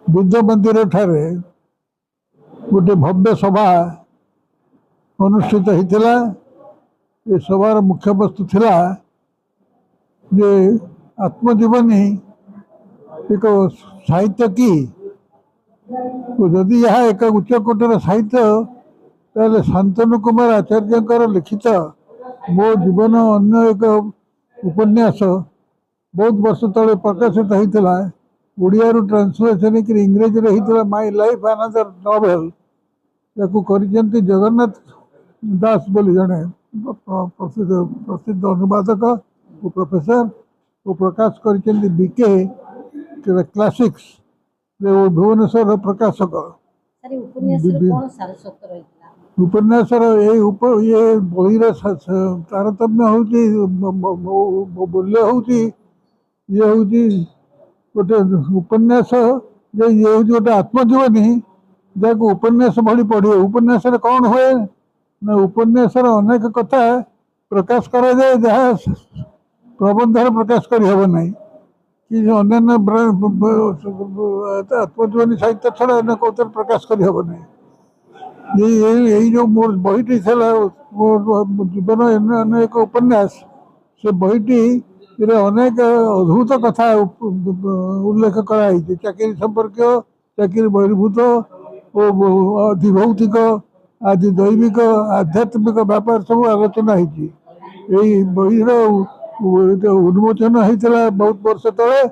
बुद्ध मंदिर ठारे गोटे भव्य सभा अनुष्ठित होता। ये सभार मुख्य वस्तु थिला जे आत्मजीवनी एक साहित्य की जदि यह एक उच्चकोटर साहित्य ताले शांतनु कुमार आचार्य लिखित मो जीवन अन्य एक उपन्यास बहुत वर्ष तले प्रकाशित होता। ओडिया ट्रांसलेशन इंग्रेजी होता माय लाइफ अनदर नॉवेल या जगन्नाथ दास बोली जड़े प्रसिद्ध अनुवादक और प्रोफेसर वो प्रकाश कर बीके क्लासिक्स भुवनेश्वर प्रकाशक उपन्यास ये बही तारतम्य मूल्य हूँ ये हूँ गोटे उपन्यास जे ये हूँ गोटे आत्मजीवनी जहाँ उपन्यास भली पढ़े उपन्यास कौन हुए ना उपन्यास अनेक कथा प्रकाश करा जाए जहाँ प्रबंध प्रकाश करना कि अन्य आत्मजीवनी साहित्य छड़ा अन्य कौन प्रकाश करना यही जो मोर बहीटी जीवन अन्य एक उपन्यास से बहीटी अनेक अद्भुत कथा उल्लेख कराई चाकरी संपर्क चाकरी बहिर्भूत अधिभौतिक आदि दैविक आध्यात्मिक व्यापार सब आलोचना होती बहीर उन्मोचन होता बहुत वर्ष तले।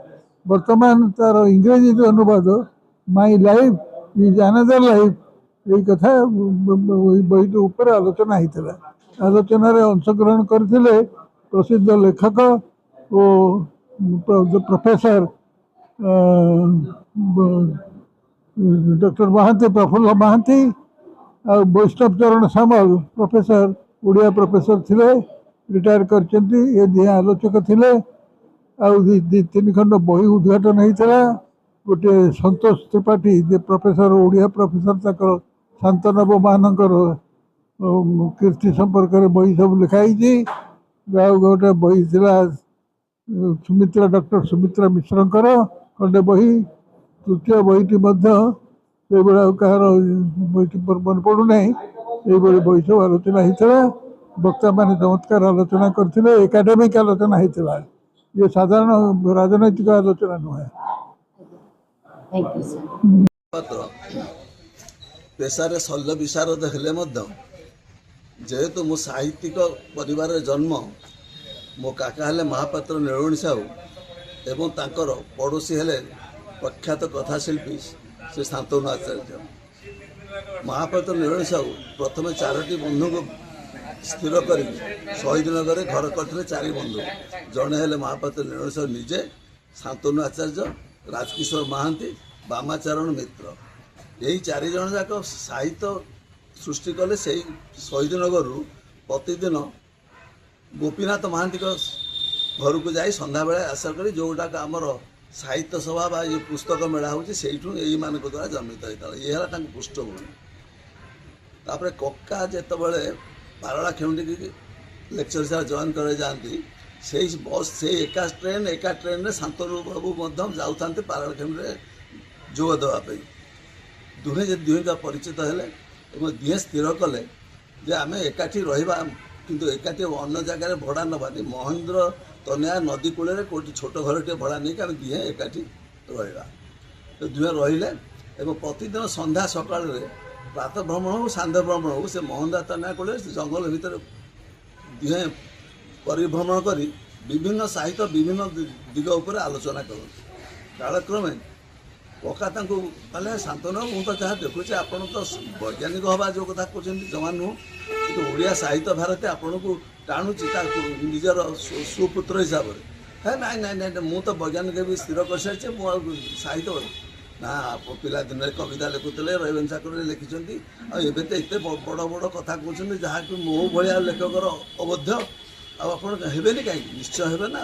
वर्तमान तार इंग्रेजी जो अनुवाद my life is another life यही कथा बहीटी ऊपर आलोचना होता। आलोचन अंशग्रहण करते प्रसिद्ध लेखक और प्रोफेसर डॉक्टर महांती प्रफुल्ल महांती और वैष्णव चरण सामल प्रोफेसर उड़िया प्रोफेसर थिले रिटायर करचंती ये दिए आलोचक थिले तीन खंड बही उद्घाटन होता। गोटे संतोष त्रिपाठी जे प्रोफेसर उड़िया प्रोफेसर तक शांतनव मानकर कीर्ति संपर्क में बही सब लिखाई गोटे बही थिला सुमित्रा डॉक्टर सुमित्रा मिश्रंकर खंडे बही तृतीय बहीटी कहार बहीटी मन पड़ूना ये बही सब आलोचना होता। वक्ता मैंने चमत्कार आलोचना करते एकाडेमिक आलोचना होता ये साधारण राजनैतिक आलोचना नुहे। पेशारे शल्य विशारद हेले जेहेतु मो साहित्यिक परिवार जन्म मो काका हेले महापात्र निरवणी साहू एवं तांकर पड़ोशी हेले प्रख्यात कथाशिल्पी श्री शांतनु आचार्य। महापात्र निरवणी साहू प्रथम 4टी बंधु को स्थिर कर शहीद नगर घर करते 4 बंधु जड़े हेले महापात्र निरवणी साहू निजे शांतनु आचार्य राजकिशोर महांती बामाचरण मित्र यही 4 जन जाक साहित्य सृष्टि कले से शहीद नगर प्रतिदिन गोपीनाथ महांती घर को जाई संध्या बेला आशा करी जोटा आमर साहित्य सभा बा ये पुस्तक मेला होची सेठू यही मान द्वारा जन्मित होता ये पृष्ठभूमि। तापर कक्का जिते पारला खेमुंडी लेक्चर सार जॉइन करे जाती से बस से एका ट्रेन में शांतनु बाबू जाऊँ पारला खेमुंडी जोग देवाई दुहे परिचित हेले दिहे स्थिर कले जे आम एकाठी रहा किंतु एकाठी अन्य जगह भड़ा नबानी महेंद्र तनिया नदी कूल कौटी छोट घर टे भड़ा नहीं आम दिहे एकाठी रहा तो दुहे रहिले एवं प्रतिदिन संध्या सकाल प्रातः भ्रमण हो सांध्य भ्रमण हो से महेंद्र तनिया कूल जंगल भितर दिहे परिभ्रमण कर विभिन्न साहित्य विभिन्न दिग उपर आलोचना करते कालक्रमे कका कहले शांतनु मुझे जहाँ देखुचे आप वैज्ञानिक हवा जो कथा कहते जमा नुह कि ओडिया साहित्य भारती आपन को टाणुची निजर सुपुत्र हिसाब से है नाई नाई नाई मु तो वैज्ञानिक भी स्थिर कर सारी मुझे साहित्य ना पिलादिन कविता लिखुले रविन्द्र ठाकुर लिखिं एवं तो ये बड़ बड़ कथा कहते जहाँ कि मो भाया लेखकर अवध्य आपने कहीं निश्चय हे ना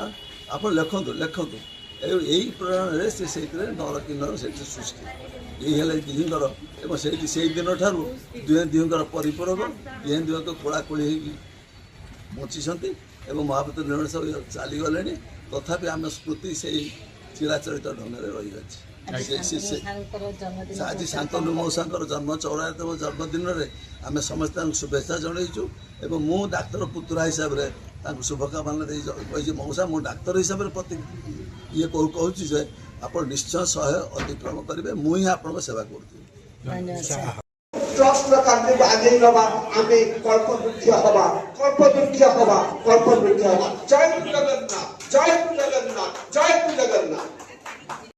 आप लिखतु लिखतु यही प्रेरण से नर किन्नर से सृष्टि यही दिहर एवं से दिन ठारू दुहे दिहर परिपूरक दिहे दिह तो कोड़ाकोड़ी बची एवं महापात्र निरवणी साहू चलीगले तथापि आम स्मृति से चिराचरित ढंग रही। ଆଜି ଶାନ୍ତନୁ ମଉସାଙ୍କର ଜନ୍ମ 84ତମ ଜନ୍ମଦିନରେ ଆମେ ସମସ୍ତେ ତାଙ୍କୁ ଶୁଭେଚ୍ଛା ଜଣାଇଛୁ ଏବଂ ମୁଁ ଡାକ୍ତର ପୁତୁରା ହିସାବରେ ତାଙ୍କୁ ଶୁଭକାମନା ଦେଇ କହିଛି ମଉସା ମୁଁ ଡାକ୍ତର ହିସାବରେ କହୁଛି ଯେ ଆପଣ ନିଶ୍ଚୟ 100 ଅତିକ୍ରମ କରିବେ ମୁଁ ହିଁ ଆପଣଙ୍କ ସେବା କରୁଥିବି। ट्रस्ट कार्य आगे नवा आमे कल्पवृक्ष हवा कल्पवृक्ष हवा कल्पवृक्ष हवा। जय जगन्नाथ जय जगन्नाथ जय जगन्नाथ।